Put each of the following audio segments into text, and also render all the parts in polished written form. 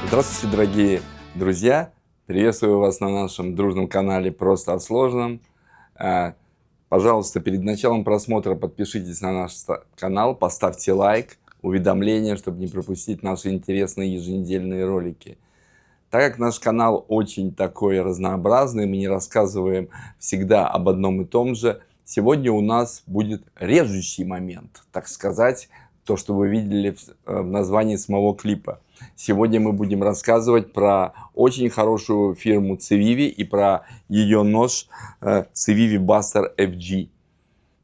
Здравствуйте, дорогие друзья! Приветствую вас на нашем дружном канале «Просто о сложном». Пожалуйста, перед началом просмотра подпишитесь на наш канал, поставьте лайк, уведомления, чтобы не пропустить наши интересные еженедельные ролики. Так как наш канал очень такой разнообразный, мы не рассказываем всегда об одном и том же, сегодня у нас будет режущий момент, так сказать, то, что вы видели в названии самого клипа. Сегодня мы будем рассказывать про очень хорошую фирму Civivi и про ее нож Civivi Buster FG.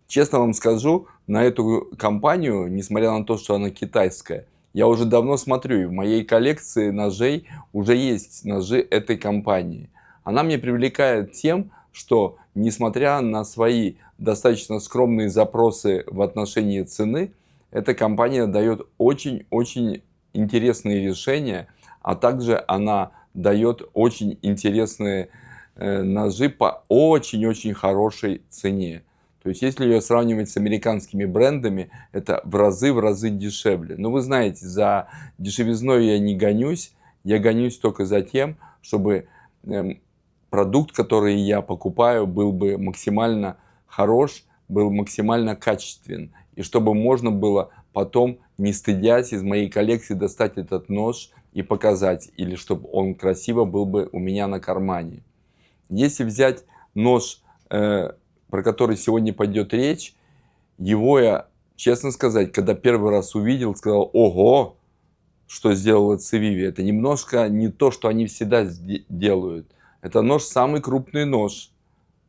Честно вам скажу, на эту компанию, несмотря на то, что она китайская, я уже давно смотрю, и в моей коллекции ножей уже есть ножи этой компании. Она меня привлекает тем, что, несмотря на свои достаточно скромные запросы в отношении цены, эта компания дает очень-очень интересные решения, а также она дает очень интересные ножи по очень-очень хорошей цене. То есть, если ее сравнивать с американскими брендами, это в разы дешевле. Но вы знаете, за дешевизной я не гонюсь, я гонюсь только за тем, чтобы продукт, который я покупаю, был бы максимально хорош, был максимально качествен. И чтобы можно было потом, не стыдясь, из моей коллекции достать этот нож и показать. Или чтобы он красиво был бы у меня на кармане. Если взять нож, про который сегодня пойдет речь, его я, честно сказать, когда первый раз увидел, сказал: ого, что сделала Civivi. Это немножко не то, что они всегда делают. Это нож, самый крупный нож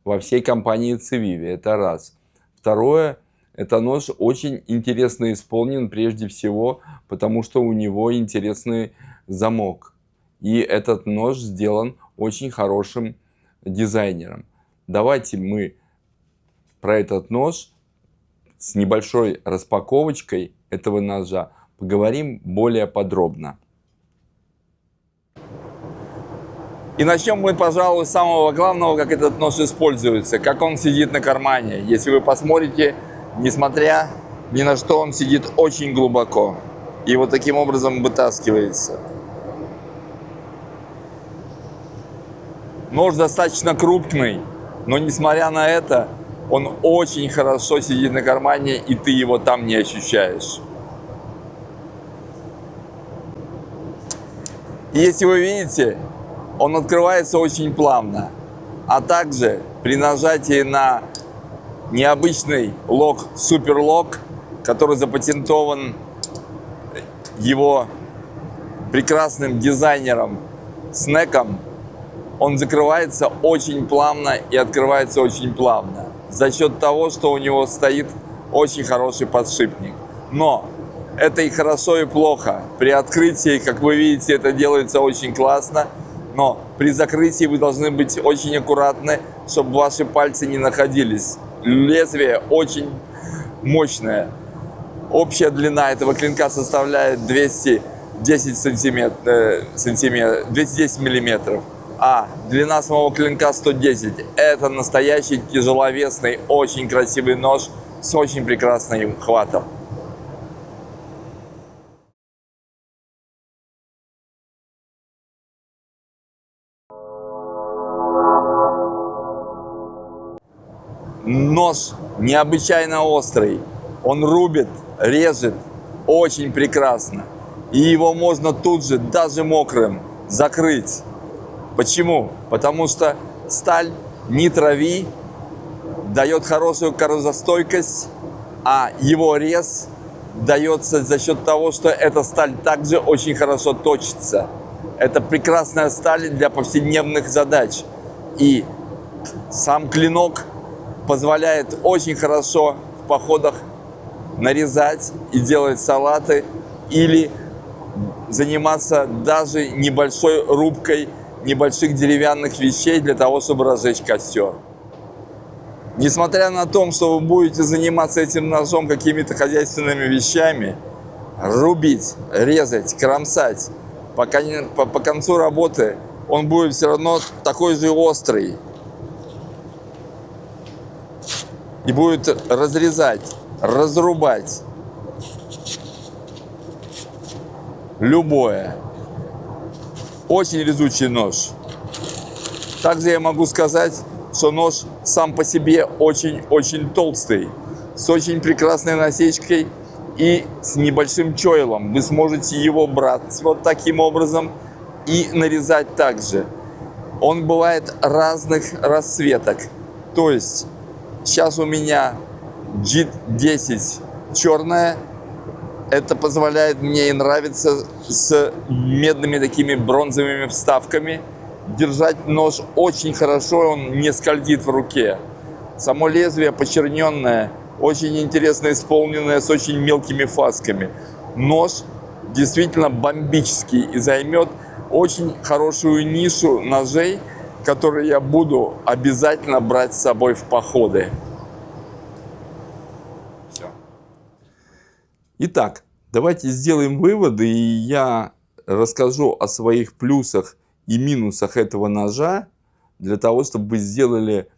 во всей компании Civivi. Это раз. Второе, это нож очень интересно исполнен, прежде всего, потому что у него интересный замок. И этот нож сделан очень хорошим дизайнером. Давайте мы про этот нож с небольшой распаковочкой этого ножа поговорим более подробно. И начнем мы, пожалуй, с самого главного, как этот нож используется, как он сидит на кармане. Если вы посмотрите, несмотря ни на что, он сидит очень глубоко. И вот таким образом вытаскивается. Нож достаточно крупный, но несмотря на это, он очень хорошо сидит на кармане, и ты его там не ощущаешь. И если вы видите, он открывается очень плавно. А также при нажатии на необычный лок Super-Lock, который запатентован его прекрасным дизайнером Снеком, он закрывается очень плавно и открывается очень плавно. За счет того, что у него стоит очень хороший подшипник. Но это и хорошо, и плохо. При открытии, как вы видите, это делается очень классно. Но при закрытии вы должны быть очень аккуратны, чтобы ваши пальцы не находились. Лезвие очень мощное. Общая длина этого клинка составляет 210 миллиметров. А длина самого клинка 110. Это настоящий тяжеловесный, очень красивый нож с очень прекрасным хватом. Нож необычайно острый. Он рубит, режет очень прекрасно. И его можно тут же, даже мокрым, закрыть. Почему? Потому что сталь Nitro-V дает хорошую коррозостойкость, а его рез дается за счет того, что эта сталь также очень хорошо точится. Это прекрасная сталь для повседневных задач. И сам клинок позволяет очень хорошо в походах нарезать и делать салаты или заниматься даже небольшой рубкой небольших деревянных вещей для того, чтобы разжечь костер. Несмотря на то, что вы будете заниматься этим ножом какими-то хозяйственными вещами, рубить, резать, кромсать, по концу работы он будет все равно такой же острый. И будет разрезать, разрубать любое Очень резучий нож. Также я могу сказать, что нож сам по себе очень-очень толстый, с очень прекрасной насечкой и с небольшим чойлом. Вы сможете его брать вот таким образом и нарезать также. Он бывает разных расцветок. То есть сейчас у меня G10 черная. Это позволяет мне и нравится с медными такими бронзовыми вставками. Держать нож очень хорошо, он не скользит в руке. Само лезвие почерненное, очень интересно исполненное, с очень мелкими фасками. Нож действительно бомбический и займет очень хорошую нишу ножей, которые я буду обязательно брать с собой в походы. Все. Итак, давайте сделаем выводы, и я расскажу о своих плюсах и минусах этого ножа, для того, чтобы вы сделали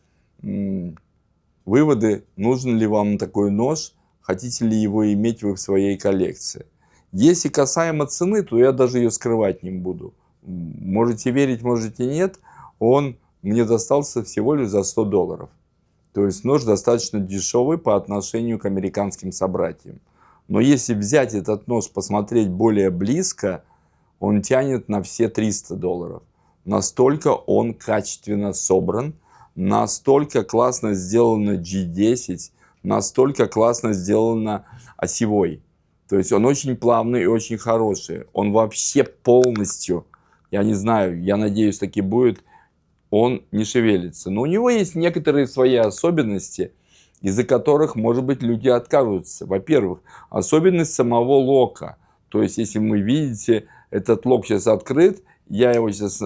выводы, нужен ли вам такой нож, хотите ли его иметь в своей коллекции. Если касаемо цены, то я даже ее скрывать не буду. Можете верить, можете нет, он мне достался всего лишь за $100. То есть нож достаточно дешевый по отношению к американским собратьям. Но если взять этот нож, посмотреть более близко, он тянет на все $300. Настолько он качественно собран, настолько классно сделано G10, настолько классно сделано осевой. То есть он очень плавный и очень хороший. Он вообще полностью, я не знаю, я надеюсь, таки будет, он не шевелится. Но у него есть некоторые свои особенности, из-за которых, может быть, люди откажутся. Во-первых, особенность самого лока. То есть, если вы видите, этот лок сейчас открыт, я его сейчас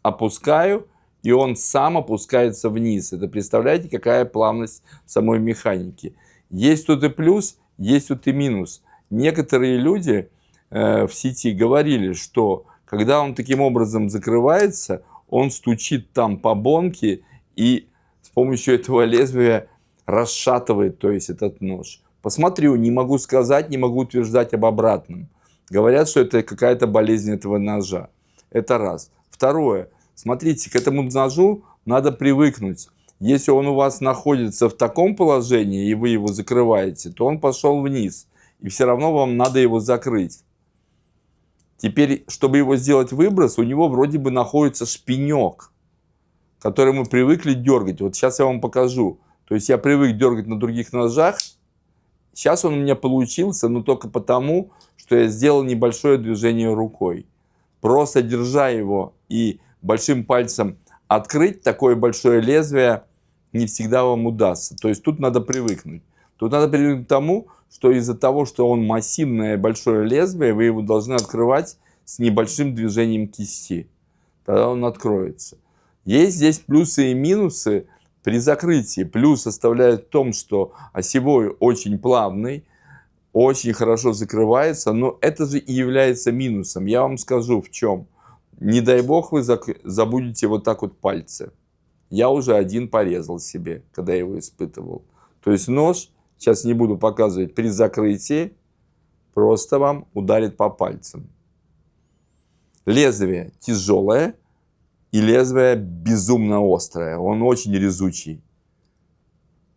опускаю, и он сам опускается вниз. Это представляете, какая плавность самой механики. Есть тут и плюс, есть тут и минус. Некоторые люди в сети говорили, что когда он таким образом закрывается, он стучит там по бонке и с помощью этого лезвия расшатывает, то есть, этот нож. Посмотрю, не могу сказать, не могу утверждать об обратном. Говорят, что это какая-то болезнь этого ножа. Это раз. Второе. Смотрите, к этому ножу надо привыкнуть. Если он у вас находится в таком положении, и вы его закрываете, то он пошел вниз. И все равно вам надо его закрыть. Теперь, чтобы его сделать выброс, у него вроде бы находится шпинек, который мы привыкли дергать. Вот сейчас я вам покажу. То есть я привык дергать на других ножах. Сейчас он у меня получился, но только потому, что я сделал небольшое движение рукой. Просто держа его и большим пальцем открыть такое большое лезвие не всегда вам удастся. То есть тут надо привыкнуть. Тут надо привыкнуть к тому, что из-за того, что он массивное большое лезвие, вы его должны открывать с небольшим движением кисти. Тогда он откроется. Есть здесь плюсы и минусы при закрытии. Плюс составляет в том, что осевой очень плавный, очень хорошо закрывается, но это же и является минусом. Я вам скажу в чем. Не дай бог вы забудете вот так вот пальцы. Я уже один порезал себе, когда я его испытывал. То есть нож, сейчас не буду показывать, при закрытии просто вам ударит по пальцам. Лезвие тяжелое и лезвие безумно острое. Он очень резучий.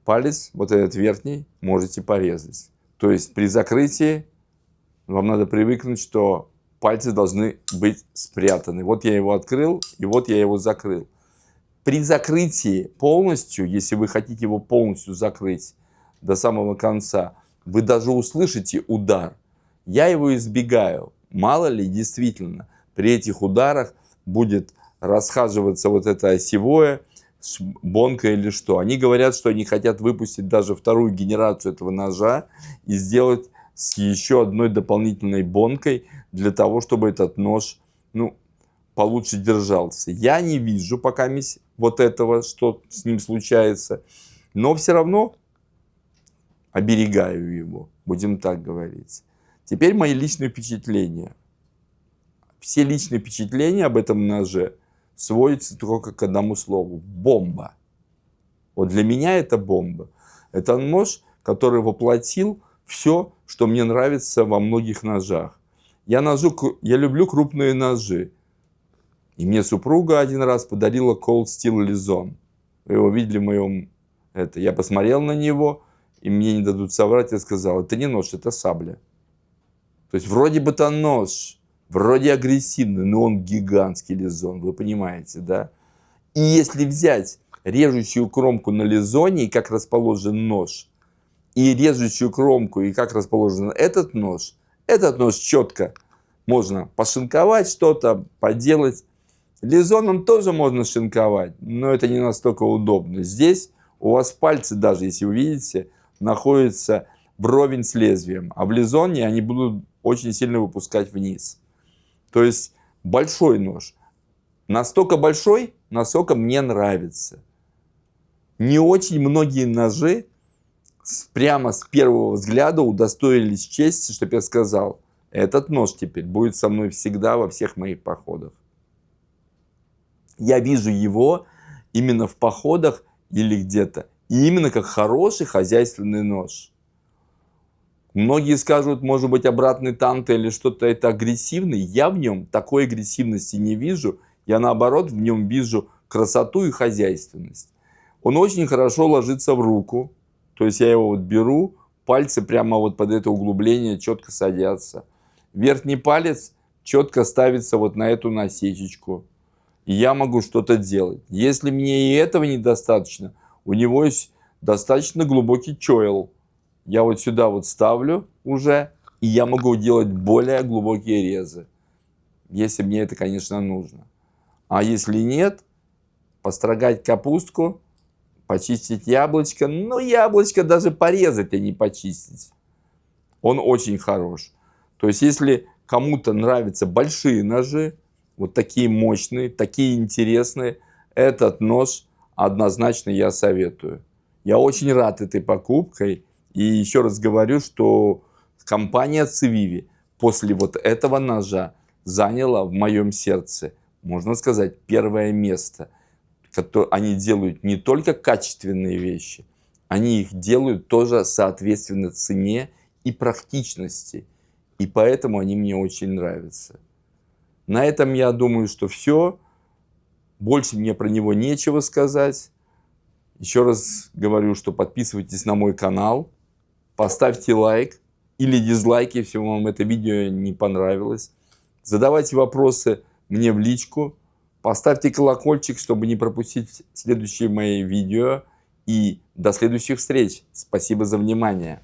Палец, вот этот верхний, можете порезать. То есть при закрытии вам надо привыкнуть, что пальцы должны быть спрятаны. Вот я его открыл, и вот я его закрыл. При закрытии полностью, если вы хотите его полностью закрыть до самого конца, вы даже услышите удар. Я его избегаю. Мало ли, действительно, при этих ударах будет расхаживаться вот это осевое, бонка или что. Они говорят, что они хотят выпустить даже вторую генерацию этого ножа и сделать с еще одной дополнительной бонкой для того, чтобы этот нож, получше держался. Я не вижу пока вот этого, что с ним случается, но все равно оберегаю его, будем так говорить. Теперь мои личные впечатления. Все личные впечатления об этом ноже сводятся только к одному слову – бомба. Вот для меня это бомба. Это нож, который воплотил все, что мне нравится во многих ножах. Я люблю крупные ножи. И мне супруга один раз подарила Cold Steel Lizon. Вы его видели в моем... Я посмотрел на него, и мне не дадут соврать, я сказал, это не нож, это сабля. То есть вроде бы это нож, вроде агрессивный, но он гигантский лизон, вы понимаете, да? И если взять режущую кромку на лизоне, и как расположен нож, и режущую кромку, и как расположен этот нож четко можно пошинковать что-то, поделать. Лизоном тоже можно шинковать, но это не настолько удобно. Здесь у вас пальцы, даже если вы видите, находятся вровень с лезвием, а в лизоне они будут очень сильно выпускать вниз. То есть большой нож. Настолько большой, насколько мне нравится. Не очень многие ножи прямо с первого взгляда удостоились чести, чтобы я сказал, этот нож теперь будет со мной всегда во всех моих походах. Я вижу его именно в походах или где-то, и именно как хороший хозяйственный нож. Многие скажут, может быть, обратный танто или что-то это агрессивный. Я в нем такой агрессивности не вижу. Я наоборот в нем вижу красоту и хозяйственность. Он очень хорошо ложится в руку. То есть я его вот беру, пальцы прямо вот под это углубление четко садятся. Верхний палец четко ставится вот на эту насечечку. И я могу что-то делать. Если мне и этого недостаточно, у него есть достаточно глубокий чойл. Я вот сюда вот ставлю уже, и я могу делать более глубокие резы. Если мне это, конечно, нужно. А если нет, построгать капустку, почистить яблочко. Ну, яблочко даже порезать, а не почистить. Он очень хорош. То есть, если кому-то нравятся большие ножи, вот такие мощные, такие интересные, этот нож однозначно я советую. Я очень рад этой покупкой. И еще раз говорю, что компания Civivi после вот этого ножа заняла в моем сердце, можно сказать, первое место. Они делают не только качественные вещи, они их делают тоже соответственно цене и практичности. И поэтому они мне очень нравятся. На этом я думаю, что все. Больше мне про него нечего сказать. Еще раз говорю, что подписывайтесь на мой канал. Поставьте лайк или дизлайк, если вам это видео не понравилось. Задавайте вопросы мне в личку. Поставьте колокольчик, чтобы не пропустить следующие мои видео. И до следующих встреч. Спасибо за внимание.